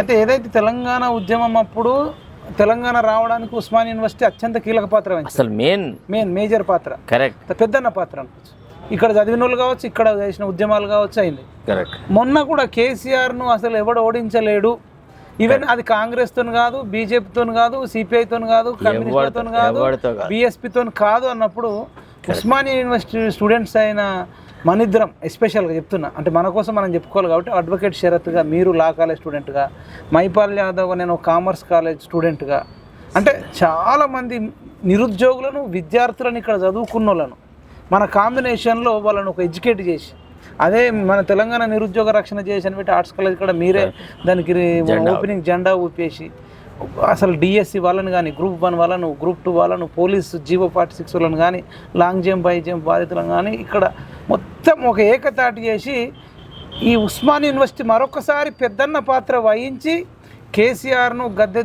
అయితే ఏదైతే తెలంగాణ ఉద్యమం అప్పుడు తెలంగాణ రావడానికి ఉస్మానియా యూనివర్సిటీ అత్యంత కీలక పాత్ర వహించింది. అసలు మేజర్ పాత్ర, కరెక్ట్, పెద్దన్న పాత్ర అనుకోవచ్చు. ఇక్కడ చదివిన వాళ్ళు కావచ్చు, ఇక్కడ చేసిన ఉద్యమాలు కావచ్చు అయింది. కరెక్ట్. మొన్న కూడా కేసీఆర్ను అసలు ఎవడు ఓడించలేడు. ఈవెన్ అది కాంగ్రెస్తో కాదు, బీజేపీతో కాదు, సిపిఐతో కాదు, కమ్యూనిస్టులతో కాదు, బీఎస్పీతో కాదు అన్నప్పుడు ఉస్మానియా యూనివర్సిటీ స్టూడెంట్స్ అయిన మనిద్దరం ఎస్పెషల్గా చెప్తున్నా, అంటే మన కోసం మనం చెప్పుకోవాలి కాబట్టి, అడ్వకేట్ శరత్గా, మీరు లా కాలేజ్ స్టూడెంట్గా, మైపాల్ యాదవ్ నేను కామర్స్ కాలేజ్ స్టూడెంట్గా, అంటే చాలామంది నిరుద్యోగులను, విద్యార్థులను, ఇక్కడ చదువుకున్న వాళ్ళను మన కాంబినేషన్లో వాళ్ళను ఒక ఎడ్యుకేట్ చేసి, అదే మన తెలంగాణ నిరుద్యోగ రక్షణ చేసిన పెట్టి ఆర్ట్స్ కాలేజ్ కూడా మీరే దానికి ఓపెనింగ్ జెండా ఊపేసి అసలు డిఎస్సి వాళ్ళని కానీ, గ్రూప్ 1 వాళ్ళను, గ్రూప్ 2 వాళ్ళను, పోలీసు జీవో 46 వాళ్ళని కానీ, లాంగ్ జంప్ హై జంప్ బాధితులను కానీ ఇక్కడ మొత్తం ఒక ఏకతాటి చేసి ఈ ఉస్మానియా యూనివర్సిటీ మరొకసారి పెద్దన్న పాత్ర వహించి కేసీఆర్ను గద్దె